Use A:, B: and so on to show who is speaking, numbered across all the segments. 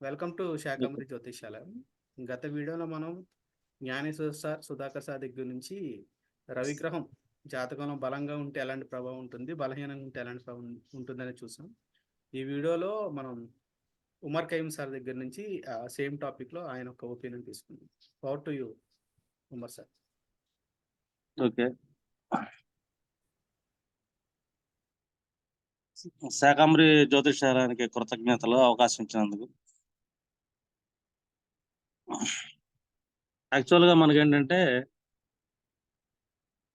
A: Welcome to
B: okay.
A: Shakambari జ్యోతిష్యాలయం. గత వీడియోలో మనం జ్ఞానేశ్వర్ సార్, సుధాకర్ సార్ దగ్గర నుంచి రవిగ్రహం జాతకంలో బలంగా ఉంటే ఎలాంటి ప్రభావం ఉంటుంది, బలహీనంగా ఉంటే ఎలాంటి ప్రభావం ఉంటుందని చూసాం. ఈ వీడియోలో మనం ఉమర్ కయీం సార్ దగ్గర నుంచి సేమ్ టాపిక్లో ఆయన ఒక ఒపీనియన్ తీసుకుందాం. Power to you Umar sir.
B: Okay. Shakambari జ్యోతిషాలయానికి కృతజ్ఞతలు అవకాశం ఇచ్చినందుకు. యాక్చువల్గా మనకేంటంటే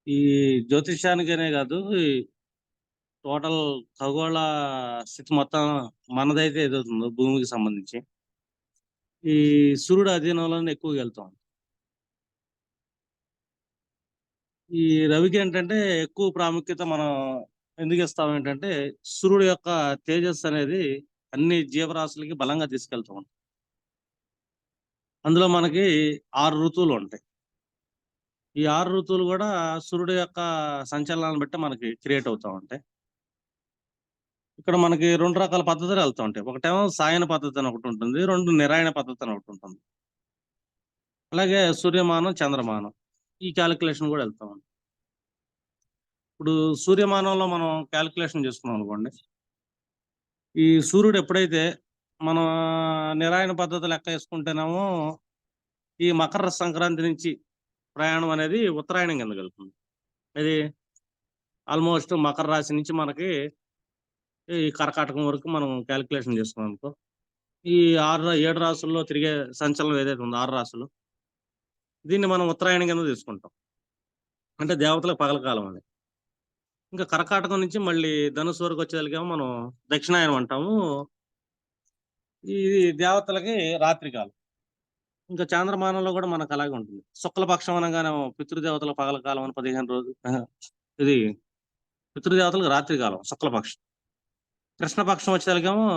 B: ఈ జ్యోతిష్యానికనే కాదు, ఈ టోటల్ ఖగోళ స్థితి మొత్తం మనదైతే ఏదవుతుందో భూమికి సంబంధించి ఈ సూర్యుడు అధీనంలోనే ఎక్కువగా వెళ్తాం. ఈ రవికి ఏంటంటే ఎక్కువ ప్రాముఖ్యత మనం ఎందుకు ఇస్తాం ఏంటంటే, సూర్యుడు యొక్క తేజస్సు అనేది అన్ని జీవరాశులకి బలంగా తీసుకెళ్తాం. అందులో మనకి 6 ఋతువులు ఉంటాయి. ఈ 6 ఋతువులు కూడా సూర్యుడు యొక్క సంచలనాలను బట్టి మనకి క్రియేట్ అవుతా ఉంటాయి. ఇక్కడ మనకి 2 రకాల పద్ధతులు వెళ్తా ఉంటాయి. ఒకటేమో సాయన పద్ధతి అని ఒకటి ఉంటుంది. 2 నిరాయన పద్ధతి అని ఒకటి ఉంటుంది. అలాగే సూర్యమానం, చంద్రమానం ఈ క్యాలిక్యులేషన్ కూడా వెళ్తా ఉంటాం. ఇప్పుడు సూర్యమానంలో మనం క్యాలిక్యులేషన్ చేసుకున్నాం అనుకోండి, ఈ సూర్యుడు ఎప్పుడైతే మనం నిరాయన పద్ధతి లెక్క వేసుకుంటేనేమో ఈ మకర సంక్రాంతి నుంచి ప్రయాణం అనేది ఉత్తరాయణం కిందకి వెళ్తుంది. ఇది ఆల్మోస్ట్ మకర రాశి నుంచి మనకి ఈ కర్కాటకం వరకు మనం క్యాలిక్యులేషన్ చేసుకున్నాం అనుకో, ఈ 7 రాసుల్లో తిరిగే సంచలనం ఏదైతే ఉందో 6 రాసులు, దీన్ని మనం ఉత్తరాయణం కింద తీసుకుంటాం. అంటే దేవతలకు పగల కాలం అని. ఇంకా కర్కాటకం నుంచి మళ్ళీ ధనుసు వరకు వచ్చేదానికేమో మనం దక్షిణాయనం అంటాము. ఇది దేవతలకి రాత్రి కాలం. ఇంకా చాంద్రమానంలో కూడా మనకు అలాగే ఉంటుంది. శుక్లపక్షం అనగానే పితృదేవతల పగల కాలం అని 15 రోజులు. ఇది పితృదేవతలకు రాత్రి కాలం శుక్లపక్షం. కృష్ణపక్షం వచ్చేదానికేమో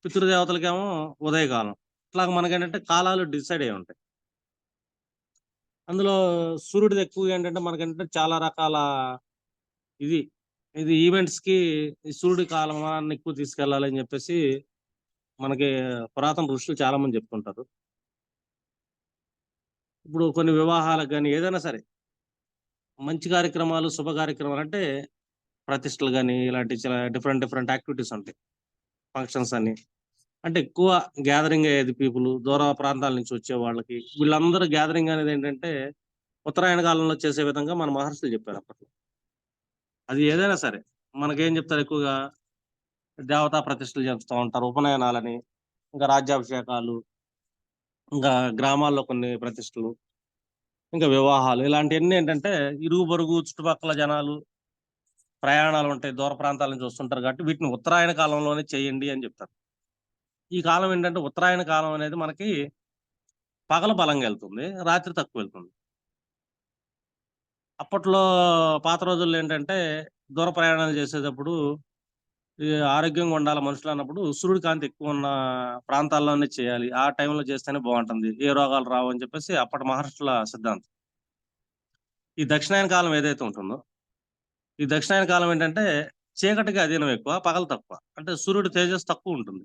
B: పితృదేవతలకేమో ఉదయకాలం. ఇట్లాగ మనకేంటంటే కాలాలు డిసైడ్ అయి ఉంటాయి. అందులో సూర్యుడిది ఎక్కువగా ఏంటంటే మనకేంటంటే చాలా రకాల ఇది ఇది ఈవెంట్స్‌కి ఈ సూర్యుడి కాలమానాన్ని ఎక్కువ తీసుకెళ్ళాలని చెప్పేసి మనకి పురాతన ఋషులు చాలా మంది చెప్తుంటారు. ఇప్పుడు కొన్ని వివాహాలకు గాని ఏదైనా సరే మంచి కార్యక్రమాలు, శుభ కార్యక్రమాలు అంటే ప్రతిష్టలు గాని ఇలాంటి చాలా డిఫరెంట్ డిఫరెంట్ యాక్టివిటీస్ ఉంటాయి. ఫంక్షన్స్ అన్ని. అంటే ఎక్కువ గ్యాదరింగ్ అయ్యేది పీపుల్ దూర ప్రాంతాల నుంచి వచ్చే వాళ్ళకి. వీళ్ళందరూ గ్యాదరింగ్ అనేది ఏంటంటే ఉత్తరాయణ కాలంలో చేసే విధంగా మన మహర్షులు చెప్పారు అప్పట్లో. అది ఏదైనా సరే మనకేం చెప్తారు ఎక్కువగా దేవతా ప్రతిష్టలు చేస్తా ఉంటారు. ఉపనయనాలని, ఇంకా రాజ్యాభిషేకాలు, ఇంకా గ్రామాల్లో కొన్ని ప్రతిష్టలు, ఇంకా వివాహాలు ఇలాంటియన్నీ ఏంటంటే ఇరుగు పొరుగు చుట్టుపక్కల జనాలు ప్రయాణాలు ఉంటాయి. దూర ప్రాంతాల నుంచి వస్తుంటారు కాబట్టి వీటిని ఉత్తరాయణ కాలంలోనే చేయండి అని చెప్తారు. ఈ కాలం ఏంటంటే ఉత్తరాయణ కాలం అనేది మనకి పగలు బలంగా వెళ్తుంది. రాత్రి తక్కువ వెళ్తుంది. అప్పట్లో పాత రోజుల్లో ఏంటంటే దూర ప్రయాణాలు చేసేటప్పుడు ఈ ఆరోగ్యంగా ఉండాలి మనుషులు అన్నప్పుడు సూర్యుడి కాంతి ఎక్కువ ఉన్న ప్రాంతాల్లోనే చేయాలి. ఆ టైంలో చేస్తేనే బాగుంటుంది. ఏ రోగాలు రావు అని చెప్పేసి అప్పటి మహర్షుల సిద్ధాంతం. ఈ దక్షిణాయన కాలం ఏదైతే ఉంటుందో, ఈ దక్షిణాయన కాలం ఏంటంటే చీకటికి అధీనం ఎక్కువ, పగలు తక్కువ. అంటే సూర్యుడి తేజస్సు తక్కువ ఉంటుంది.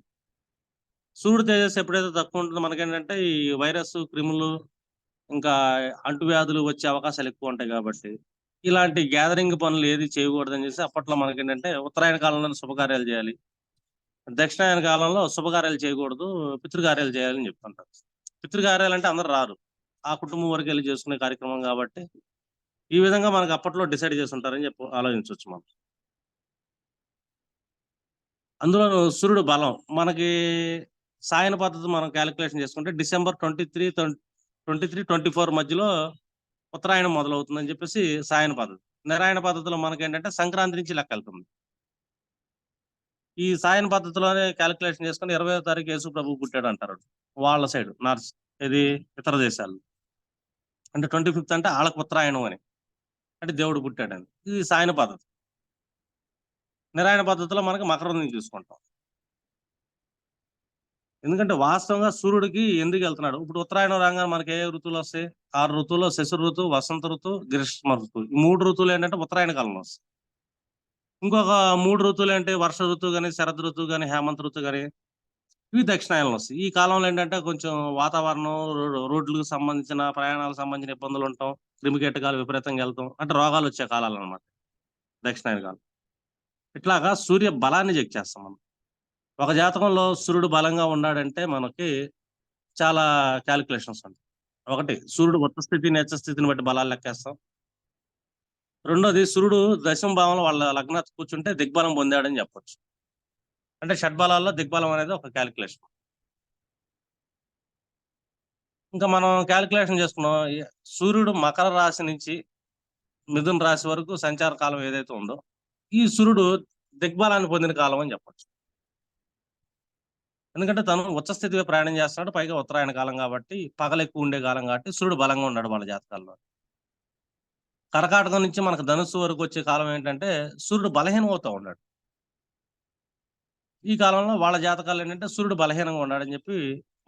B: సూర్యుడి తేజస్సు ఎప్పుడైతే తక్కువ ఉంటుందో మనకేంటంటే ఈ వైరస్, క్రిములు ఇంకా అంటువ్యాధులు వచ్చే అవకాశాలు ఎక్కువ ఉంటాయి కాబట్టి, ఇలాంటి గ్యాదరింగ్ పనులు ఏది చేయకూడదని చెప్పేసి అప్పట్లో మనకేంటంటే ఉత్తరాయణ కాలంలోనే శుభకార్యాలు చేయాలి. దక్షిణాయన కాలంలో శుభకార్యాలు చేయకూడదు. పితృకార్యాలు చేయాలని చెప్తుంటారు. పితృకార్యాలంటే అందరూ రారు. ఆ కుటుంబం వరకు ఎళ్లి చేసుకునే కార్యక్రమం కాబట్టి, ఈ విధంగా మనకు అప్పట్లో డిసైడ్ చేసుంటారని చెప్పి ఆలోచించొచ్చు మనం. అందులోను సూర్యుడు బలం మనకి సాయన పద్ధతి మనం కాలిక్యులేషన్ చేసుకుంటే డిసెంబర్ 23, 24 మధ్యలో ఉత్తరాయణం మొదలవుతుందని చెప్పేసి సాయన పద్ధతి. నిరాయణ పద్ధతిలో మనకేంటంటే సంక్రాంతి నుంచి లెక్కెళ్తుంది. ఈ సాయన పద్ధతిలోనే కాలిక్యులేషన్ చేసుకొని 20వ తారీఖు యేసు ప్రభువు పుట్టాడంటారు. వాళ్ళ సైడ్ నార్త్. ఇది ఇతర దేశాల్లో. అంటే 25థ్ అంటే ఆళ్ళకి ఉత్తరాయణం అని. అంటే దేవుడు పుట్టాడని. ఇది సాయన పద్ధతి. నిరాయణ పద్ధతిలో మనకి మకరం నుంచి తీసుకుంటాం. ఎందుకంటే వాస్తవంగా సూర్యుడికి ఎందుకెళ్తున్నాడు? ఇప్పుడు ఉత్తరాయణం రాంగానే మనకి ఏ ఋతువులొస్తాయి? 6 ఋతువుల్లో శశి ఋతువు, వసంత ఋతువు, గ్రీష్మ ఋతువు. ఈ 3 ఋతువులు ఏంటంటే ఉత్తరాయణ కాలంలో వస్తాయి. ఇంకొక 3 ఋతువులేంటి వర్ష ఋతువు గాని, శరద్ ఋతువు గాని, హేమంత్ ఋతువు గాని ఇవి దక్షిణాయనంలో వస్తాయి. ఈ కాలంలో ఏంటంటే కొంచెం వాతావరణం, రోడ్లకు సంబంధించిన ప్రయాణాలకు సంబంధించిన ఇబ్బందులు ఉండటం, క్రిమికీటకాలు విపరీతంగా వెళ్తాం అంటే రోగాలు వచ్చే కాలాలు అనమాట దక్షిణాయన కాలం. ఇట్లాగా సూర్య బలాన్ని చెక్ చేస్తాం మనం. ఒక జాతకంలో సూర్యుడు బలంగా ఉన్నాడంటే మనకి చాలా క్యాలిక్యులేషన్స్ ఉంటాయి. ఒకటి సూర్యుడు ఉచ్చ స్థితి, నీచ స్థితిని బట్టి బలాలు లెక్కేస్తాం. రెండోది సూర్యుడు దశమ భావంలో వాళ్ళ లగ్నాత్ కూర్చుంటే దిగ్బలం పొందాడని చెప్పొచ్చు. అంటే షడ్బలాల్లో దిగ్బలం అనేది ఒక క్యాలిక్యులేషన్. ఇంకా మనం క్యాలిక్యులేషన్ చేసుకున్నాం. సూర్యుడు మకర రాశి నుంచి మిథున రాశి వరకు సంచార కాలం ఏదైతే ఉందో, ఈ సూర్యుడు దిగ్బలాన్ని పొందిన కాలం అని చెప్పొచ్చు. ఎందుకంటే తను ఉచ్చ స్థితిగా ప్రయాణం చేస్తున్నాడు. పైగా ఉత్తరాయణ కాలం కాబట్టి, పగలు ఎక్కువ ఉండే కాలం కాబట్టి సూర్యుడు బలంగా ఉన్నాడు వాళ్ళ జాతకాల్లో. కర్కాటకం నుంచి మనకు ధనుస్సు వరకు వచ్చే కాలం ఏంటంటే సూర్యుడు బలహీనం అవుతా ఉన్నాడు. ఈ కాలంలో వాళ్ళ జాతకాలు ఏంటంటే సూర్యుడు బలహీనంగా ఉన్నాడని చెప్పి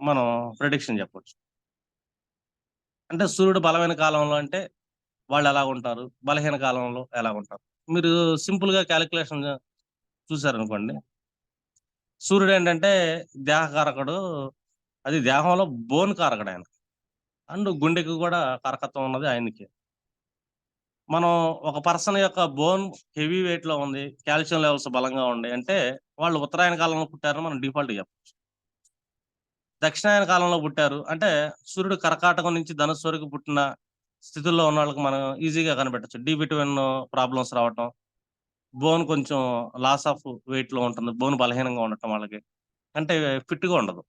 B: మనం ప్రిడిక్షన్ చెప్పొచ్చు. అంటే సూర్యుడు బలమైన కాలంలో అంటే వాళ్ళు ఎలా ఉంటారు, బలహీన కాలంలో ఎలా ఉంటారు. మీరు సింపుల్ గా క్యాలిక్యులేషన్ చూసారనుకోండి, సూర్యుడు ఏంటంటే దేహకారకుడు, అది దేహంలో బోన్ కారకుడు ఆయన. అండ్ గుండెకి కూడా కారకత్వం ఉన్నది ఆయనకి. మనం ఒక పర్సన్ యొక్క బోన్ హెవీ వెయిట్ లో ఉంది, కాల్షియం లెవెల్స్ బలంగా ఉన్నాయి అంటే వాళ్ళు ఉత్తరాయణ కాలంలో పుట్టారని మనం డిఫాల్ట్ చెప్పచ్చు. దక్షిణాయన కాలంలో పుట్టారు అంటే సూర్యుడు కర్కాటకం నుంచి ధనుస్సు వరకు పుట్టిన స్థితుల్లో ఉన్న వాళ్ళకి మనం ఈజీగా కనిపెట్టచ్చు. డి విటమిన్ ప్రాబ్లమ్స్ రావటం, బోన్ కొంచెం లాస్ ఆఫ్ వెయిట్ లో ఉంటుంది, బోన్ బలహీనంగా ఉండటం వాళ్ళకి. అంటే ఫిట్ గా ఉండదు,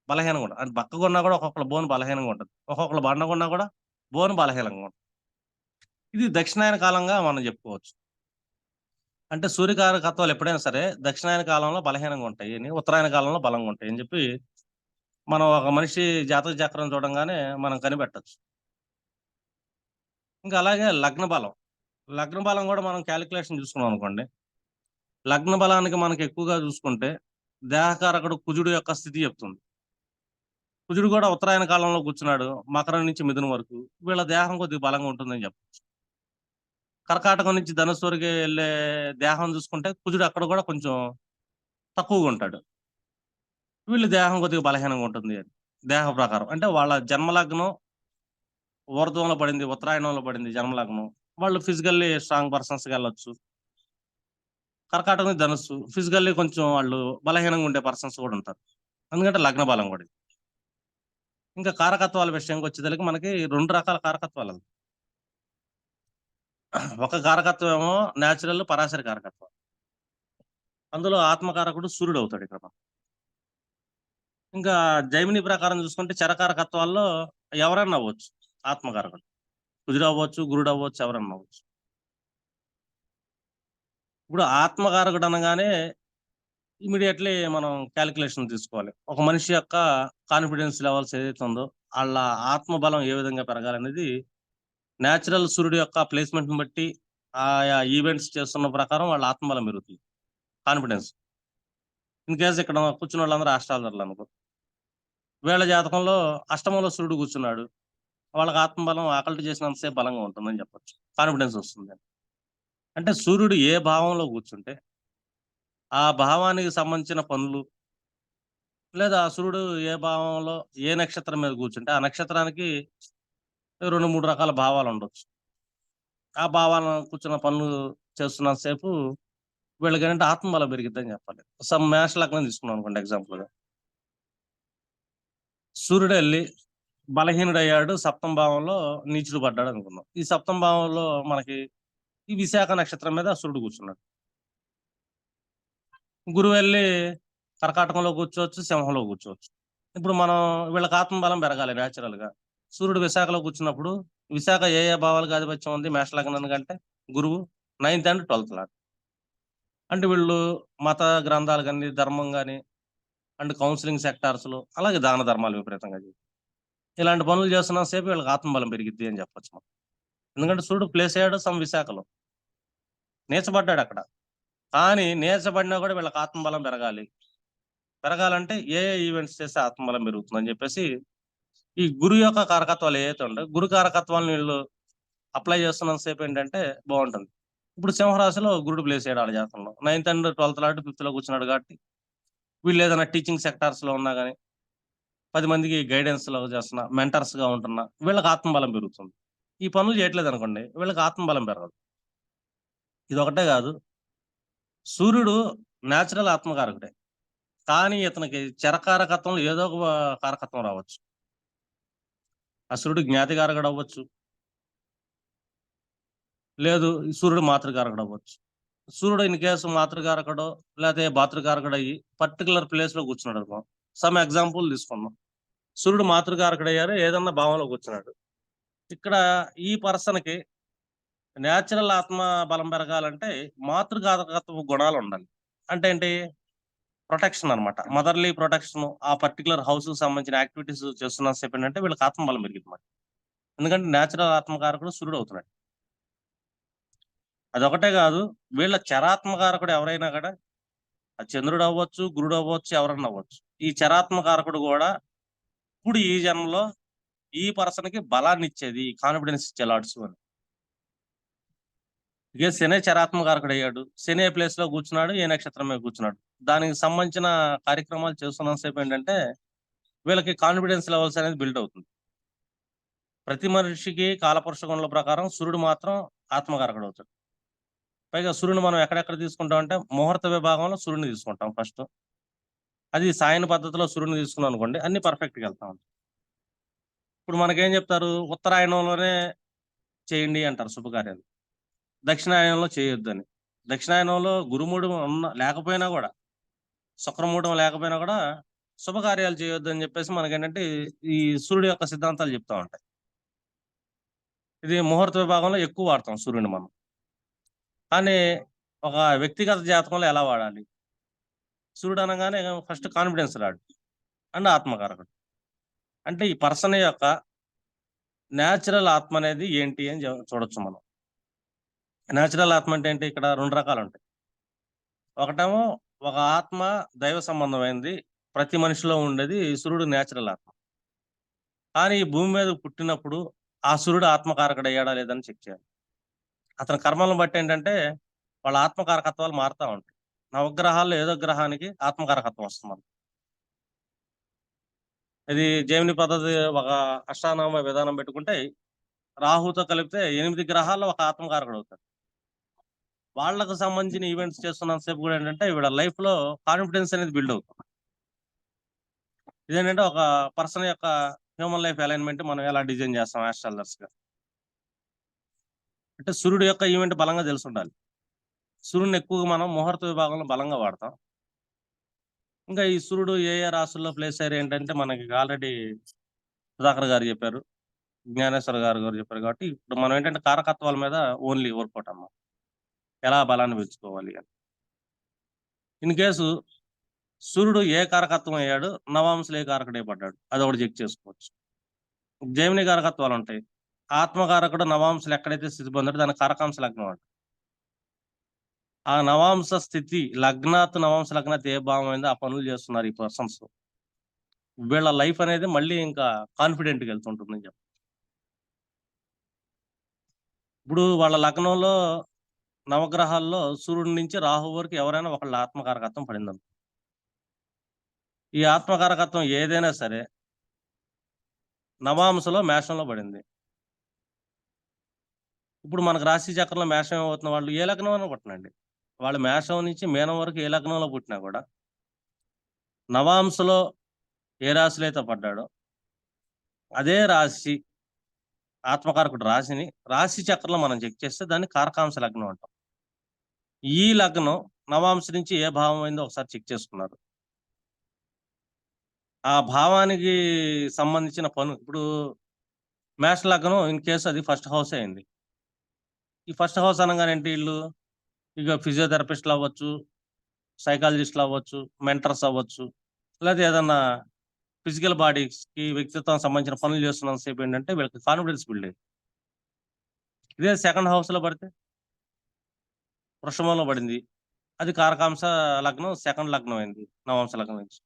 B: బలహీనంగా ఉండదు. అంటే బక్కగా ఉన్నా కూడా ఒక్కొక్కరు బోన్ బలహీనంగా ఉంటుంది, ఒక్కొక్కరు బండగా ఉన్నా కూడా బోన్ బలహీనంగా ఉంటుంది. ఇది దక్షిణాయన కాలంగా మనం చెప్పుకోవచ్చు. అంటే సూర్యకారకత్వాలు ఎప్పుడైనా సరే దక్షిణాయన కాలంలో బలహీనంగా ఉంటాయి అని, ఉత్తరాయణ కాలంలో బలంగా ఉంటాయి అని చెప్పి మనం ఒక మనిషి జాతక చక్రం చూడంగానే మనం కనిపెట్టొచ్చు. ఇంకా అలాగే లగ్న బలం. లగ్న బలం కూడా మనం క్యాలిక్యులేషన్ చూసుకున్నాం అనుకోండి. లగ్న బలానికి మనకి ఎక్కువగా చూసుకుంటే దేహకారకుడు కుజుడు యొక్క స్థితి చెప్తుంది. కుజుడు కూడా ఉత్తరాయణ కాలంలో కూర్చున్నాడు, మకరం నుంచి మిథునం వరకు. వీళ్ళ దేహం కొద్దిగా బలంగా ఉంటుందని చెప్పొచ్చు. కర్కాటకం నుంచి ధనుస్సు వరకు వెళ్ళే దేహం చూసుకుంటే కుజుడు అక్కడ కూడా కొంచెం తక్కువగా ఉంటాడు. వీళ్ళ దేహం కొద్దిగా బలహీనంగా ఉంటుంది అని దేహ ప్రకారం. అంటే వాళ్ళ జన్మలగ్నం ఊర్ధ్వంలో పడింది, ఉత్తరాయణంలో పడింది జన్మలగ్నం. వాళ్ళు ఫిజికల్లీ స్ట్రాంగ్ పర్సన్స్ గా వెళ్ళొచ్చు. కర్కాటకం ధనుస్సు ఫిజికల్లీ కొంచెం వాళ్ళు బలహీనంగా ఉండే పర్సన్స్ కూడా ఉంటారు. ఎందుకంటే లగ్న బలం కూడా. ఇంకా కారకత్వాల విషయంకి వచ్చేసరికి మనకి 2 రకాల కారకత్వాలు ఉన్నాయి. ఒక కారకత్వం ఏమో నేచురల్ పరాశరి కారకత్వం. అందులో ఆత్మకారకుడు సూర్యుడు అవుతాడు ఇక్కడ. ఇంకా జైమిని ప్రకారం చూసుకుంటే చరకారకత్వాల్లో ఎవరన్నా అవ్వచ్చు ఆత్మకారకుడు. కుజుడు అవ్వచ్చు, గురుడు అవ్వచ్చు, ఎవరన్నా అవ్వచ్చు. ఇప్పుడు ఆత్మకారకుడు అనగానే ఇమీడియట్లీ మనం క్యాలిక్యులేషన్ తీసుకోవాలి. ఒక మనిషి యొక్క కాన్ఫిడెన్స్ లెవెల్స్ ఏదైతే ఉందో, ఆళ్ళ ఆత్మబలం ఏ విధంగా పెరగాలనేది నేచురల్ సూర్యుడు యొక్క ప్లేస్‌మెంట్‌ని బట్టి, ఆయా ఈవెంట్స్ చేస్తున్న ప్రకారం వాళ్ళ ఆత్మబలం పెరుగుతుంది. కాన్ఫిడెన్స్. ఇన్ కేస్ ఇక్కడ కూర్చున్నోళ్ళందరూ అష్టాదరులనుకో. వీళ్ళ జాతకంలో అష్టమంలో సూర్యుడు కూర్చున్నాడు. వాళ్ళకి ఆత్మబలం ఆకల్ట్ చేసినంత సేపు బలంగా ఉంటుందని చెప్పొచ్చు. కాన్ఫిడెన్స్ వస్తుంది. అంటే సూర్యుడు ఏ భావంలో కూర్చుంటే, ఆ భావానికి సంబంధించిన పనులు, లేదా సూర్యుడు ఏ భావంలో ఏ నక్షత్రం మీద కూర్చుంటే, ఆ నక్షత్రానికి 2, 3 రకాల భావాలుండొచ్చు. ఆ భావాలను కూర్చున్న పనులు చేస్తున్నంత సేపు వీళ్ళకేంటంటే ఆత్మబలం పెరిగిద్దని చెప్పాలి. మేష లగ్నం తీసుకున్నాం అనుకోండి ఎగ్జాంపుల్‌గా. సూర్యుడెళ్ళి బలహీనుడయ్యాడు, సప్తమ భావంలో నీచుడు పడ్డాడనుకుందాం. ఈ సప్తమ భావంలో మనకి ఈ విశాఖ నక్షత్రం మీద సూర్యుడు కూర్చున్నాడు. గురువెళ్ళి కర్కాటకంలో కూర్చోవచ్చు, సింహంలో కూర్చోవచ్చు. ఇప్పుడు మనం వీళ్ళకి ఆత్మబలం పెరగాలి నేచురల్‌గా. సూర్యుడు విశాఖలో కూర్చున్నప్పుడు, విశాఖ ఏ ఏ భావాలకు ఆధిపత్యం ఉంది మేష లగ్నానికంటే? గురువు 9థ్ అండ్ 12థ్ లాట్. అంటే వీళ్ళు మత గ్రంథాలు గాని, ధర్మం గాని, అండ్ కౌన్సిలింగ్ సెక్టార్స్‌లో అలాగే దాన ధర్మాలు విపరీతంగా ఇలాంటి పనులు చేస్తున్నంత సేపు వీళ్ళకి ఆత్మబలం పెరిగిద్ది అని చెప్పొచ్చు మనం. ఎందుకంటే సూర్యుడు ప్లేస్ అయ్యాడు విశాఖలో. నీచబడ్డాడక్కడ. కానీ నీచబడినా కూడా వీళ్ళకి ఆత్మబలం పెరగాలి. పెరగాలంటే ఏ ఏ ఈవెంట్స్ చేస్తే ఆత్మబలం పెరుగుతుందని చెప్పేసి, ఈ గురు యొక్క కారకత్వాలు ఏవైతే ఉంటాయో, గురు కారకత్వాలను వీళ్ళు అప్లై చేస్తున్నంత సేపు ఏంటంటే బావుంటుంది. ఇప్పుడు సింహరాశిలో గురుడు ప్లేస్ అయ్యాడు ఆళ్ళ జాతకంలో. 9థ్ అండ్ 12థ్ లాట్ 5థ్‌లో కూర్చున్నాడు కాబట్టి, వీళ్ళు ఏదైనా టీచింగ్ సెక్టార్స్ లో ఉన్నా కానీ 10 మందికి గైడెన్స్ లో చేస్తున్నా మెంటర్స్ గా ఉంటున్నా వీళ్ళకి ఆత్మబలం పెరుగుతుంది. ఈ పనులు చేయట్లేదు అనుకోండి వీళ్ళకి ఆత్మబలం పెరగదు. ఇది ఒకటే కాదు, సూర్యుడు నేచురల్ ఆత్మకారకుడే. కానీ ఇతనికి చరకారకత్వంలో ఏదో ఒక కారకత్వం రావచ్చు. ఆ సూర్యుడు జ్ఞాతికారకుడు అవ్వచ్చు, లేదు ఈ సూర్యుడు మాతృకారకుడు అవ్వచ్చు. సూర్యుడు ఇన్ కేసు మాతృకారకుడు లేకపోతే భాతృకారకుడు అయ్యి పర్టికులర్ ప్లేస్ లో కూర్చున్నాడు అనుకో. సమ్ ఎగ్జాంపుల్ తీసుకుందాం. సూర్యుడు మాతృకారకుడు అయ్యారు, ఏదన్నా భావంలో కూర్చున్నాడు. ఇక్కడ ఈ పర్సన్ కి నేచురల్ ఆత్మ బలం పెరగాలంటే మాతృకారకత్వ గుణాలు ఉండాలి. అంటే ఏంటి? ప్రొటెక్షన్ అన్నమాట. మదర్లీ ప్రొటెక్షన్ ఆ పర్టికులర్ హౌస్ కి సంబంధించిన యాక్టివిటీస్ చేస్తున్నా సేపు ఏంటంటే వీళ్ళకి ఆత్మబలం పెరిగింది మాట. ఎందుకంటే నేచురల్ ఆత్మకారకుడు సూర్యుడు అవుతున్నాడు. అదొకటే కాదు, వీళ్ళ చరాత్మకారకుడు ఎవరైనా కూడా అది చంద్రుడు అవ్వచ్చు, గురుడు అవ్వచ్చు, ఎవరన్నా అవ్వచ్చు. ఈ చరాత్మకారకుడు కూడా ఇప్పుడు ఈ జన్మలో ఈ పర్సన్ కి బలాన్ని ఇచ్చేది, కాన్ఫిడెన్స్ ఇచ్చే లాడ్స్ అని. ఇక శనే చరాత్మకారకుడు అయ్యాడు, శని ప్లేస్ లో కూర్చున్నాడు, ఏ నక్షత్రం మీద కూర్చున్నాడు. దానికి సంబంధించిన కార్యక్రమాలు చేస్తున్న సేపు ఏంటంటే వీళ్ళకి కాన్ఫిడెన్స్ లెవెల్స్ అనేది బిల్డ్ అవుతుంది. ప్రతి మనిషికి కాలపురుష గుణాల ప్రకారం సూర్యుడు మాత్రం ఆత్మకారకుడు అవుతాడు. పైగా సూర్యుని మనం ఎక్కడెక్కడ తీసుకుంటాం అంటే ముహూర్త విభాగంలో సూర్యుని తీసుకుంటాం ఫస్ట్. అది సాయన పద్ధతిలో సూర్యుని తీసుకున్నాం అనుకోండి అన్ని పర్ఫెక్ట్ గా వెళ్తాం. ఇప్పుడు మనకేం చెప్తారు, ఉత్తరాయణంలోనే చేయండి అంటారు శుభకార్యాలు, దక్షిణాయనంలో చేయొద్దు అని. దక్షిణాయనంలో గురుమూఢం ఉన్న లేకపోయినా కూడా, శుక్రమూఢం లేకపోయినా కూడా శుభకార్యాలు చేయొద్దు అని చెప్పేసి మనకేంటంటే ఈ సూర్యుడు యొక్క సిద్ధాంతాలు చెప్తా ఉంటాయి. ఇది ముహూర్త విభాగంలో ఎక్కువ వాడతాం సూర్యుని మనం. కానీ ఒక వ్యక్తిగత జాతకంలో ఎలా వాడాలి? సూర్యుడు అనగానే ఫస్ట్ కాన్ఫిడెన్స్ రాడు అండ్ ఆత్మకారకుడు. అంటే ఈ పర్సన్ యొక్క నేచురల్ ఆత్మ అనేది ఏంటి అని చూడొచ్చు మనం. నేచురల్ ఆత్మ అంటే ఏంటి? ఇక్కడ 2 రకాలు ఉంటాయి. ఒకటేమో ఒక ఆత్మ దైవ సంబంధమైంది, ప్రతి మనిషిలో ఉండేది సూర్యుడు నేచురల్ ఆత్మ. కానీ ఈ భూమి మీద పుట్టినప్పుడు ఆ సూర్యుడు ఆత్మకారకుడు అయ్యాడా లేదని చెక్ చేయాలి. అతని కర్మలను బట్టి ఏంటంటే వాళ్ళ ఆత్మకారకత్వాలు మారుతా ఉంటాయి. నవగ్రహాల్లో ఏదో గ్రహానికి ఆత్మకారకత్వం వస్తుంది. ఇది జైమిని పద్ధతి ఒక అష్టానామ విధానం పెట్టుకుంటే రాహుతో కలిపితే 8 గ్రహాల్లో ఒక ఆత్మకారకుడు అవుతాడు. వాళ్ళకు సంబంధించిన ఈవెంట్స్ చేస్తున్నంత సేపు కూడా ఏంటంటే వీళ్ళ లైఫ్ లో కాన్ఫిడెన్స్ అనేది బిల్డ్ అవుతుంది. ఇదేంటంటే ఒక పర్సన్ యొక్క హ్యూమన్ లైఫ్ అలైన్మెంట్ మనం ఎలా డిజైన్ చేస్తాం ఆస్ట్రాలజర్స్ గా అంటే సూర్యుడు యొక్క ఈవెంట్ బలంగా తెలిసి ఉండాలి. సూర్యుడిని ఎక్కువగా మనం ముహూర్త విభాగంలో బలంగా వాడతాం. ఇంకా ఈ సూర్యుడు ఏ ఏ రాశుల్లో ప్లేస్ అయ్యారు ఏంటంటే మనకి ఆల్రెడీ సుధాకర్ గారు చెప్పారు, జ్ఞానేశ్వర గారు చెప్పారు. కాబట్టి ఇప్పుడు మనం ఏంటంటే కారకత్వాల మీద ఓన్లీ వర్కౌట్ అన్నమాట, ఎలా బలాన్ని పెంచుకోవాలి అని. ఇన్ కేసు సూర్యుడు ఏ కారకత్వం అయ్యాడు, నవాంశలు ఏ కారకుడే పడ్డాడు, అది ఒకటి చెక్ చేసుకోవచ్చు. జైమిని కారకత్వాలు ఉంటాయి. ఆత్మకారకుడు నవాంశలు ఎక్కడైతే స్థితి పొందాడో దాని కారకాంశ లగ్నం అంట. ఆ నవాంశ స్థితి లగ్నాత్ నవాంశ లగ్నాత్ ఏ భావం అయిందో ఆ పనులు చేస్తున్నారు ఈ పర్సన్స్. వీళ్ళ లైఫ్ అనేది మళ్ళీ ఇంకా కాన్ఫిడెంట్గా వెళ్తుంటుందని చెప్పి. ఇప్పుడు వాళ్ళ లగ్నంలో నవగ్రహాల్లో సూర్యుడి నుంచి రాహు వరకు ఎవరైనా ఒకళ్ళ ఆత్మకారకత్వం పడింది. ఈ ఆత్మకారకత్వం ఏదైనా సరే నవాంశలో మేషంలో పడింది. ఇప్పుడు మనకు రాశి చక్రంలో మేషం ఏమవుతున్న వాళ్ళు ఏ లగ్నంలో పుట్టినండి, వాళ్ళు మేషం నుంచి మీనం వరకు ఏ లగ్నంలో పుట్టినా కూడా నవాంశలో ఏ రాశిలో అయితే పడ్డాడో అదే రాశి ఆత్మకారకుడు రాశిని రాశి చక్రంలో మనం చెక్ చేస్తే దాన్ని కారకాంశ లగ్నం అంటాం. ఈ లగ్నం నవాంశ నుంచి ఏ భావం అయిందో ఒకసారి చెక్ చేసుకున్నారు. ఆ భావానికి సంబంధించిన పను ఇప్పుడు మేష లగ్నం ఇన్ కేసు అది ఫస్ట్ హౌస్ అయింది. ఈ ఫస్ట్ హౌస్ అనగానే ఏంటి, వీళ్ళు ఇక ఫిజియోథెరపిస్ట్లు అవ్వచ్చు, సైకాలజిస్టులు అవ్వచ్చు, మెంటర్స్ అవ్వచ్చు, లేదా ఏదన్నా ఫిజికల్ బాడీకి వ్యక్తిత్వం సంబంధించిన పనులు చేస్తున్నంత సేపు ఏంటంటే వీళ్ళకి కాన్ఫిడెన్స్ బిల్డ్ అయ్యింది. ఇదే సెకండ్ హౌస్ లో పడితే వృషభంలో పడింది, అది కారకాంశ లగ్నం, సెకండ్ లగ్నం అయింది నవాంశ లగ్నం నుంచి.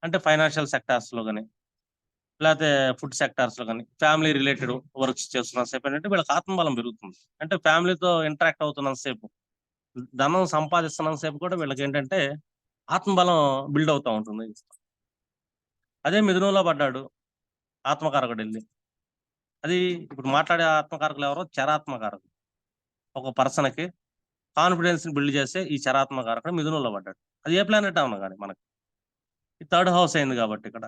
B: అంటే ఫైనాన్షియల్ సెక్టార్స్ లో కానీ లేకపోతే ఫుడ్ సెక్టార్స్ లో కానీ ఫ్యామిలీ రిలేటెడ్ వర్క్స్ చేస్తున్న సేపు ఏంటంటే వీళ్ళకి ఆత్మబలం పెరుగుతుంది. అంటే ఫ్యామిలీతో ఇంటరాక్ట్ అవుతున్నంత సేపు, ధనం సంపాదిస్తున్నంత సేపు కూడా వీళ్ళకి ఏంటంటే ఆత్మబలం బిల్డ్ అవుతూ ఉంటుంది. అదే మిథునంలో పడ్డాడు ఆత్మకారకుడు వెళ్ళి, అది ఇప్పుడు మాట్లాడే ఆత్మకారకులు ఎవరో చరాత్మకారకులు. ఒక పర్సన్కి కాన్ఫిడెన్స్ బిల్డ్ చేస్తే ఈ చరాత్మకారకుడు మిథునంలో పడ్డాడు. అది ఏ ప్లానెట్ అవునా కానీ మనకి ఈ థర్డ్ హౌస్ అయింది కాబట్టి ఇక్కడ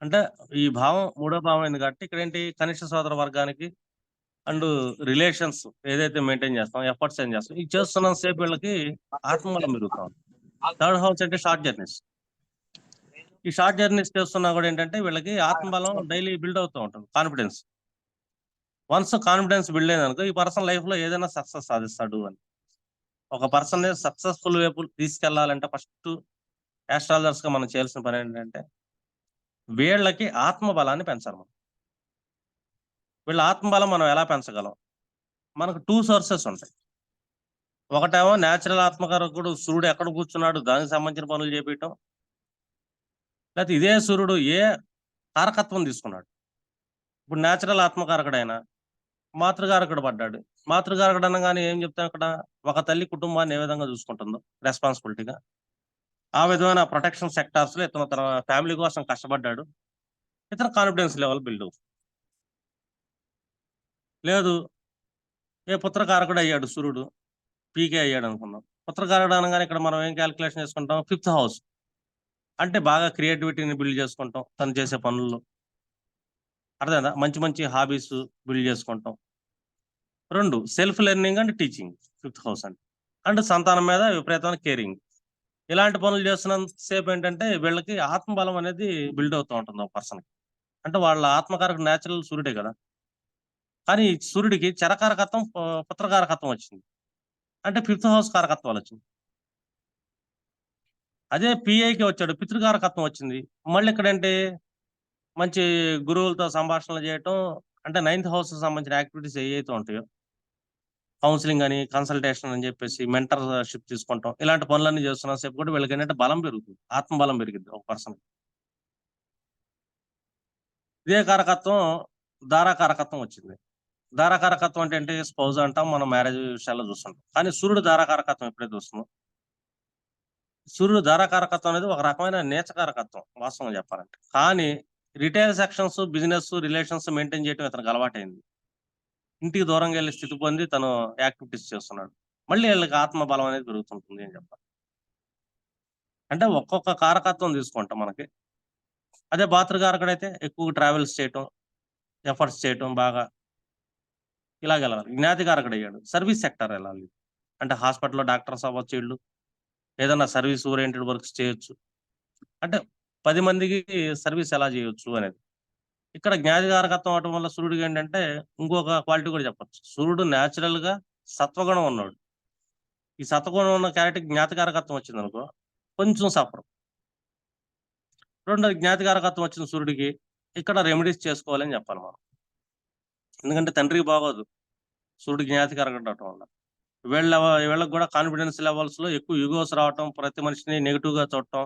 B: అంటే ఈ భావం మూడో భావం అయింది కాబట్టి ఇక్కడ ఏంటి కనిష్ట సోదర వర్గానికి అండ్ రిలేషన్స్ ఏదైతే మెయింటైన్ చేస్తాం, ఎఫర్ట్స్ ఏం చేస్తాం, ఇది చేస్తున్న సేపు వీళ్ళకి ఆత్మబలం పెరుగుతాం. థర్డ్ హౌస్ అంటే షార్ట్ జర్నీస్. ఈ షార్ట్ జర్నీస్ చేస్తున్నా కూడా ఏంటంటే వీళ్ళకి ఆత్మబలం డైలీ బిల్డ్ అవుతూ ఉంటుంది, కాన్ఫిడెన్స్. వన్స్ కాన్ఫిడెన్స్ బిల్డ్ అయిందనుకో ఈ పర్సన్ లైఫ్ లో ఏదైనా సక్సెస్ సాధిస్తాడు అని. ఒక పర్సన్ సక్సెస్ఫుల్ వైపు తీసుకెళ్లాలంటే ఫస్ట్ ఆస్ట్రాలజర్స్ గా మనం చేయాల్సిన పని ఏంటంటే వీళ్ళకి ఆత్మబలాన్ని పెంచాలి. మనం వీళ్ళ ఆత్మబలం మనం ఎలా పెంచగలం? మనకు 2 సోర్సెస్ ఉంటాయి. ఒకటేమో న్యాచురల్ ఆత్మకారకుడు సూర్యుడు ఎక్కడ కూర్చున్నాడు దానికి సంబంధించిన పనులు చేపించడం, లేకపోతే ఇదే సూర్యుడు ఏ కారకత్వం తీసుకున్నాడు. ఇప్పుడు న్యాచురల్ ఆత్మకారకుడైనా మాతృకారకుడు పడ్డాడు. మాతృకారకుడు అనగానే ఏం చెప్తాం ఇక్కడ, ఒక తల్లి కుటుంబాన్ని ఏ విధంగా చూసుకుంటుందో రెస్పాన్సిబిలిటీగా, ఆ విధమైన ప్రొటెక్షన్ సెక్టార్స్ లో ఇతను తన ఫ్యామిలీ కోసం కష్టపడ్డాడు, ఇతను కాన్ఫిడెన్స్ లెవెల్ బిల్డ్ అవుతుంది. లేదు ఏ పుత్రకారకుడు అయ్యాడు సూర్యుడు, పీకే అయ్యాడు అనుకుందాం. పుత్రకారకుడు అనగానే ఇక్కడ మనం ఏం క్యాలిక్యులేషన్ చేసుకుంటాం, 5th హౌస్ అంటే బాగా క్రియేటివిటీని బిల్డ్ చేసుకుంటాం తను చేసే పనుల్లో, అర్థమైందా? మంచి మంచి హాబీస్ బిల్డ్ చేసుకుంటాం. 2 self learning and teaching 5th house and సంతానం మీద విపరీతమైన కేరింగ్. ఇలాంటి పనులు చేస్తున్నంత సేపు ఏంటంటే వీళ్ళకి ఆత్మబలం అనేది బిల్డ్ అవుతూ ఉంటుంది ఒక పర్సన్కి. అంటే వాళ్ళ ఆత్మకారక న్యాచురల్ సూర్యుడే కదా, కానీ సూర్యుడికి చరకారకత్వం పుత్రకారకత్వం వచ్చింది, అంటే 5th హౌస్ కారకత్వాలు వచ్చింది. అదే పిఐకి వచ్చాడు పితృకారకత్వం వచ్చింది. మళ్ళీ ఇక్కడ ఏంటి మంచి గురువులతో సంభాషణలు చేయటం, అంటే 9th హౌస్ సంబంధించిన యాక్టివిటీస్ ఏవైతే ఉంటాయో కౌన్సిలింగ్ అని, కన్సల్టేషన్ అని చెప్పేసి మెంటర్షిప్ తీసుకుంటాం, ఇలాంటి పనులన్నీ చేస్తున్న సేపు కూడా వీళ్ళకి ఏంటంటే బలం పెరుగుతుంది, ఆత్మబలం పెరిగింది ఒక పర్సన్. ఇదే కారకత్వం ధారాకారకత్వం వచ్చింది. ధారాకారకత్వం అంటే ఏంటి, స్పౌజ్ అంటాం మనం మ్యారేజ్ విషయాల్లో చూస్తుంటాం. కానీ సూర్యుడు ధారాకారకత్వం ఎప్పుడైతే వస్తుందో, సూర్యుడు ధారాకారకత్వం అనేది ఒక రకమైన నేచకారకత్వం వాస్తవంగా చెప్పాలంటే. కానీ retail sections, business relations maintain చేయడం ఇతనికి అలవాటైంది. ఇంటికి దూరంగా వెళ్ళే స్థితి పొంది తను యాక్టివిటీస్ చేస్తున్నాడు. మళ్ళీ వీళ్ళకి ఆత్మబలం అనేది పెరుగుతుంటుంది అని చెప్పాలి. అంటే ఒక్కొక్క కారకత్వం తీసుకుంటాం మనకి. అదే భాతృకారకుడైతే ఎక్కువ ట్రావెల్స్ చేయటం, ఎఫర్ట్స్ చేయటం, బాగా ఇలాగ వెళ్ళాలి. జ్ఞాతికారకుడు అయ్యాడు సర్వీస్ సెక్టర్ వెళ్ళాలి, అంటే హాస్పిటల్లో డాక్టర్స్ అవ్వచ్చు, వీళ్ళు ఏదైనా సర్వీస్ ఓరియంటెడ్ వర్క్స్ చేయొచ్చు, అంటే 10 మందికి సర్వీస్ ఎలా చేయొచ్చు అనేది. ఇక్కడ జ్ఞాతికారకత్వం అవటం వల్ల సూర్యుడికి ఏంటంటే ఇంకొక క్వాలిటీ కూడా చెప్పొచ్చు, సూర్యుడు న్యాచురల్ గా సత్వగుణం ఉన్నాడు. ఈ సత్వగుణం ఉన్న క్యారెక్టర్ జ్ఞాతికారకత్వం వచ్చింది అనుకో కొంచెం సఫర్. రెండోది జ్ఞాతికారకత్వం వచ్చిన సూర్యుడికి ఇక్కడ రెమెడీస్ చేసుకోవాలని చెప్పాలి మనం, ఎందుకంటే తండ్రికి బాగోదు సూర్యుడు జ్ఞాతికారకం అవటం వల్ల. వీళ్ళకి కూడా కాన్ఫిడెన్స్ లెవెల్స్ లో ఎక్కువ యుగోస్ రావటం, ప్రతి మనిషిని నెగిటివ్ గా చూడటం,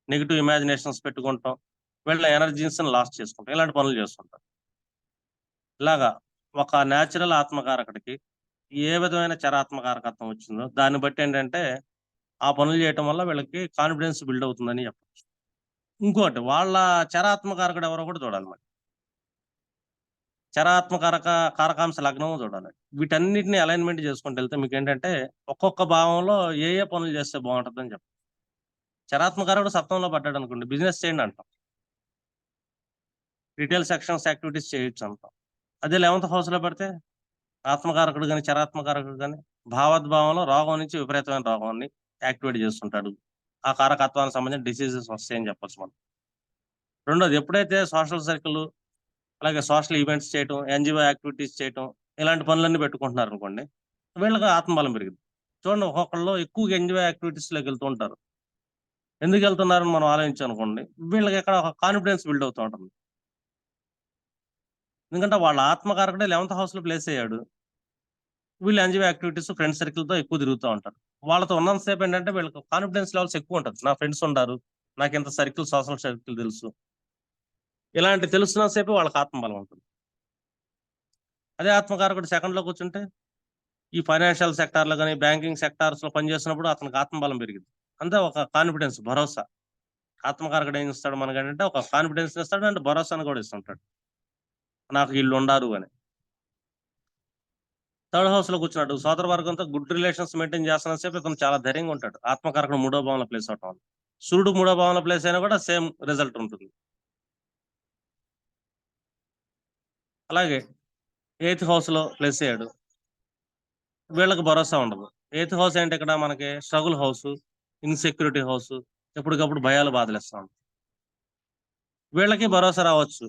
B: నెగిటివ్ ఇమాజినేషన్స్ పెట్టుకుంటాం, వీళ్ళ ఎనర్జీస్ లాస్ చేసుకుంటాం, ఇలాంటి పనులు చేస్తుంటారు. ఇలాగా ఒక న్యాచురల్ ఆత్మకారకుడికి ఏ విధమైన చరాత్మకారకత్వం వచ్చిందో దాన్ని బట్టి ఏంటంటే ఆ పనులు చేయటం వల్ల వీళ్ళకి కాన్ఫిడెన్స్ బిల్డ్ అవుతుందని చెప్పచ్చు. ఇంకోటి వాళ్ళ చరాత్మకారకుడు ఎవరో కూడా చూడాలి మరి, కారకాంశ లగ్నం చూడాలి. వీటన్నిటిని అలైన్మెంట్ చేసుకుంటూ వెళ్తే మీకు ఏంటంటే ఒక్కొక్క భావంలో ఏ ఏ పనులు చేస్తే బాగుంటుందని చెప్పాలి. చరాత్మకారకుడు సప్తంలో పడ్డాడు అనుకోండి, బిజినెస్ చేయండి అంటాం, రిటైల్ సెక్షన్స్ యాక్టివిటీస్ చేయొచ్చు అంటాం. అదే 11th హౌస్ లో పడితే ఆత్మకారకుడు కానీ చరాత్మకారకుడు కానీ భావోద్భావంలో రోగం నుంచి విపరీతమైన రోగాన్ని యాక్టివేట్ చేస్తుంటాడు, ఆ కారకత్వానికి సంబంధించిన డిసీజెస్ వస్తాయని చెప్పచ్చు మనం. రెండోది ఎప్పుడైతే సోషల్ సర్కిల్, అలాగే సోషల్ ఈవెంట్స్ చేయటం, ఎన్జిఓ యాక్టివిటీస్ చేయటం, ఇలాంటి పనులన్నీ పెట్టుకుంటున్నారు అనుకోండి, వీళ్ళకి ఆత్మబలం పెరిగింది. చూడండి ఒక్కొక్కళ్ళు ఎక్కువగా ఎన్జిఓ యాక్టివిటీస్ లోకి వెళ్తూ ఉంటారు, ఎందుకు వెళ్తున్నారని మనం ఆలోచించాలనుకోండి, వీళ్ళకి ఎక్కడ ఒక కాన్ఫిడెన్స్ బిల్డ్ అవుతూ ఉంటుంది. ఎందుకంటే వాళ్ళ ఆత్మకారకుడే 11th హౌస్ లో ప్లేస్ అయ్యాడు, వీళ్ళు ఎన్జిఓ యాక్టివిటీస్ ఫ్రెండ్ సర్కిల్ తో ఎక్కువ తిరుగుతూ ఉంటారు. వాళ్ళతో ఉన్నంతసేపు ఏంటంటే వీళ్ళకి కాన్ఫిడెన్స్ లెవెల్స్ ఎక్కువ ఉంటుంది, నా ఫ్రెండ్స్ ఉంటారు, నాకు ఇంత సర్కిల్ సోషల్ సర్కిల్ తెలుసు, ఇలాంటి తెలుస్తున్న సేపు వాళ్ళకి ఆత్మబలం ఉంటుంది. అదే ఆత్మకారకుడు సెకండ్ లో కూర్చుంటే ఈ ఫైనాన్షియల్ సెక్టార్ లో కానీ బ్యాంకింగ్ సెక్టార్స్ లో పనిచేసినప్పుడు అతనికి ఆత్మబలం పెరిగింది, అంతే ఒక కాన్ఫిడెన్స్, భరోసా. ఆత్మకారకుడు ఏం ఇస్తాడు మనకంటే ఒక కాన్ఫిడెన్స్ ఇస్తాడు అండ్ భరోసాను కూడా ఇస్తుంటాడు. నాకు వీళ్ళు ఉండారు అని. థర్డ్ హౌస్ లో కూర్చున్నాడు సోదర వర్గంతో గుడ్ రిలేషన్స్ మెయింటైన్ చేస్తున్న సేపు ఇతను చాలా ధైర్యంగా ఉంటాడు. ఆత్మకారకుడు 3వ భావంలో ప్లేస్ అవటం వల్ల. సూర్యుడు 3వ భావంలో ప్లేస్ అయినా కూడా సేమ్ రిజల్ట్ ఉంటుంది. అలాగే 8th హౌస్ లో ప్లేస్ అయ్యాడు, వీళ్ళకి భరోసా ఉండదు. 8th హౌస్ అంటే ఇక్కడ మనకి స్ట్రగుల్ హౌస్, ఇన్సెక్యూరిటీ హౌస్, ఎప్పటికప్పుడు భయాలు బాధలేస్తాం. వీళ్ళకి భరోసా రావచ్చు.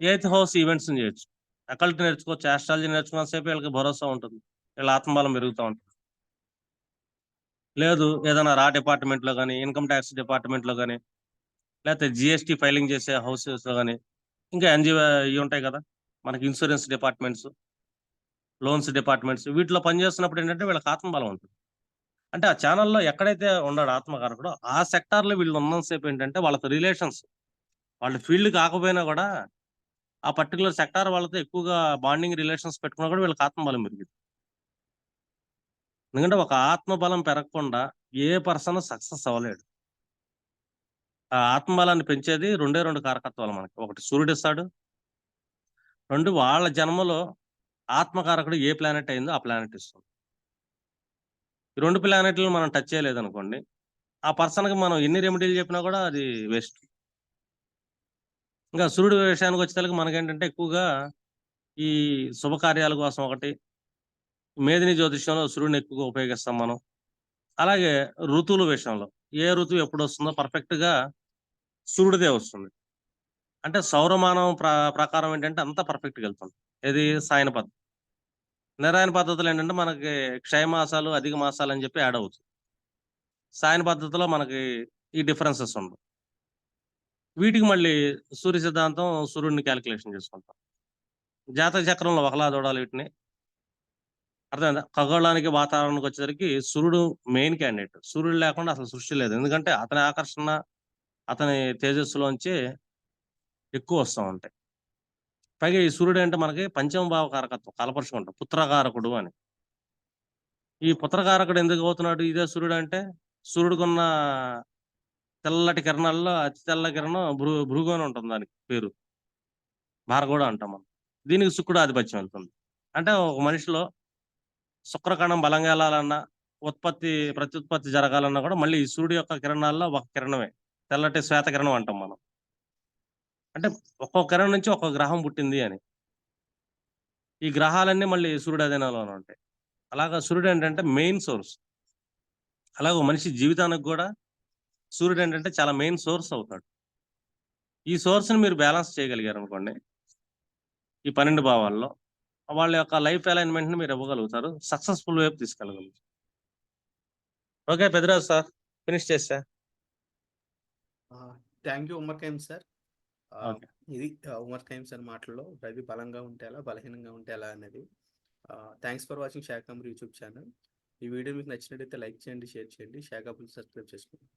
B: 8th హౌస్ ఈవెంట్స్ చేయొచ్చు, అకల్ట్ నేర్చుకోవచ్చు, ఆస్ట్రాలజీ నేర్చుకున్న సేపు వీళ్ళకి భరోసా ఉంటుంది, వీళ్ళ ఆత్మబలం పెరుగుతూ ఉంటుంది. లేదు ఏదైనా రా డిపార్ట్మెంట్ లో కానీ, ఇన్కమ్ ట్యాక్స్ డిపార్ట్మెంట్ లో కానీ, లేకపోతే జిఎస్టీ ఫైలింగ్ చేసే హౌసెస్ లో కానీ, ఇంకా ఎన్జిఓ ఇవి ఉంటాయి కదా మనకి, ఇన్సూరెన్స్ డిపార్ట్మెంట్స్, లోన్స్ డిపార్ట్మెంట్స్, వీటిలో పనిచేస్తున్నప్పుడు ఏంటంటే వీళ్ళకి ఆత్మబలం ఉంటుంది. అంటే ఆ ఛానల్లో ఎక్కడైతే ఉన్నాడు ఆత్మకారకుడు ఆ సెక్టార్ లో వీళ్ళు ఉన్నంతసేపు ఏంటంటే వాళ్ళతో రిలేషన్స్, వాళ్ళ ఫీల్డ్ కాకపోయినా కూడా ఆ పర్టికులర్ సెక్టార్ వాళ్ళతో ఎక్కువగా బాండింగ్ రిలేషన్స్ పెట్టుకున్నా కూడా వీళ్ళకి ఆత్మబలం పెరిగింది. ఎందుకంటే ఒక ఆత్మబలం పెరగకుండా ఏ పర్సన్ సక్సెస్ అవ్వలేడు. ఆ ఆత్మబలాన్ని పెంచేది 2 కారకత్వాలు మనకి. ఒకటి సూర్యుడు ఇస్తాడు, 2 వాళ్ళ జన్మలో ఆత్మకారకుడు ఏ ప్లానెట్ అయిందో ఆ ప్లానెట్ ఇస్తుంది. ఈ 2 ప్లానెట్లను మనం టచ్ చేయలేదనుకోండి, ఆ పర్సన్‌కి మనం ఎన్ని రెమెడీలు చెప్పినా కూడా అది వేస్ట్. ఇంకా సూర్యుడు విషయానికి వచ్చేసరికి మనకేంటంటే ఎక్కువగా ఈ శుభకార్యాల కోసం ఒకటి, మేదిని జ్యోతిష్యంలో సూర్యుడిని ఎక్కువగా ఉపయోగిస్తాం మనం. అలాగే ఋతువుల విషయంలో ఏ ఋతువు ఎప్పుడొస్తుందో పర్ఫెక్ట్‌గా సూర్యుడిదే వస్తుంది. అంటే సౌరమానం ప్రకారం ఏంటంటే అంతా పర్ఫెక్ట్‌గా ఎళ్తుంది. ఏది సాయన పద్ధతి. నిరాయన పద్ధతిలో ఏంటంటే మనకి క్షయ మాసాలు, అధిక మాసాలు అని చెప్పి యాడ్ అవుతుంది. సాయన పద్ధతిలో మనకి ఈ డిఫరెన్సెస్ ఉండవు. వీటికి మళ్ళీ సూర్య సిద్ధాంతం సూర్యుడిని కాలిక్యులేషన్ చేసుకుంటాం. జాతక చక్రంలో ఒకలా చూడాలి వీటిని. అర్థమైందా? ఖగోళానికి, వాతావరణానికి వచ్చేసరికి సూర్యుడు మెయిన్ క్యాండిడేట్. సూర్యుడు లేకుండా అసలు సృష్టి లేదు. ఎందుకంటే అతని ఆకర్షణ, అతని తేజస్సులోంచి ఎక్కువ వస్తా ఉంటాయి. పైగా ఈ సూర్యుడు అంటే మనకి పంచమ భావ కారకత్వం కలపరుచుకుంటాం. పుత్రకారకుడు అని. ఈ పుత్రకారకుడు ఎందుకు అవుతున్నాడు ఇదే సూర్యుడు అంటే, సూర్యుడికున్న తెల్లటి కిరణాల్లో అతి తెల్ల కిరణం భృగు అని ఉంటుంది దానికి పేరు. భార్గవుడు అంటాం మనం. దీనికి శుక్రుడు ఆధిపత్యం వెళ్తుంది. అంటే ఒక మనిషిలో శుక్రకణం బలంగా ఎళ్ళాలన్నా, ప్రత్యుత్పత్తి జరగాలన్నా కూడా మళ్ళీ ఈ సూర్యుడు యొక్క కిరణాల్లో ఒక కిరణమే. తెల్లటి శ్వేత కిరణం అంటాం మనం. అంటే ఒక్కో కిరణం నుంచి ఒక్కో గ్రహం పుట్టింది అని. ఈ గ్రహాలన్నీ మళ్ళీ సూర్యుడి అధీనంలోనే ఉంటాయి. అలాగా సూర్యుడు ఏంటంటే మెయిన్ సోర్స్. అలాగే ఒక మనిషి జీవితానికి గూడా సూర్యుడు ఏంటంటే చాలా మెయిన్ సోర్స్ అవుతాడు. ఈ సోర్స్‌ని మీరు బ్యాలెన్స్ చేయగలిగారనుకోండి, ఈ 12 భావాల్లో వాళ్ళ యొక్క లైఫ్ అలైన్‌మెంట్‌ని మీరు ఇవ్వగలుగుతారు. సక్సెస్‌ఫుల్ వైపు తీసుకెళ్ళగలుగుతారు. ఓకే. పెద్దిరాజు సార్ ఫినిష్ చేసా.
A: Thank you Umar ఖైమ్ sir.
B: Okay.
A: ఇది ఉమర్ ఖైమ్ సార్ మాటల్లో రవి బలంగా ఉంటే ఎలా, బలహీనంగా ఉంటే ఎలా అనేది. Thanks for watching Shakambar YouTube channel. ఈ వీడియో మీకు నచ్చినట్లయితే లైక్ చేయండి, షేర్ చేయండి, షాకాంబర్ని సబ్స్క్రైబ్ చేసుకోండి.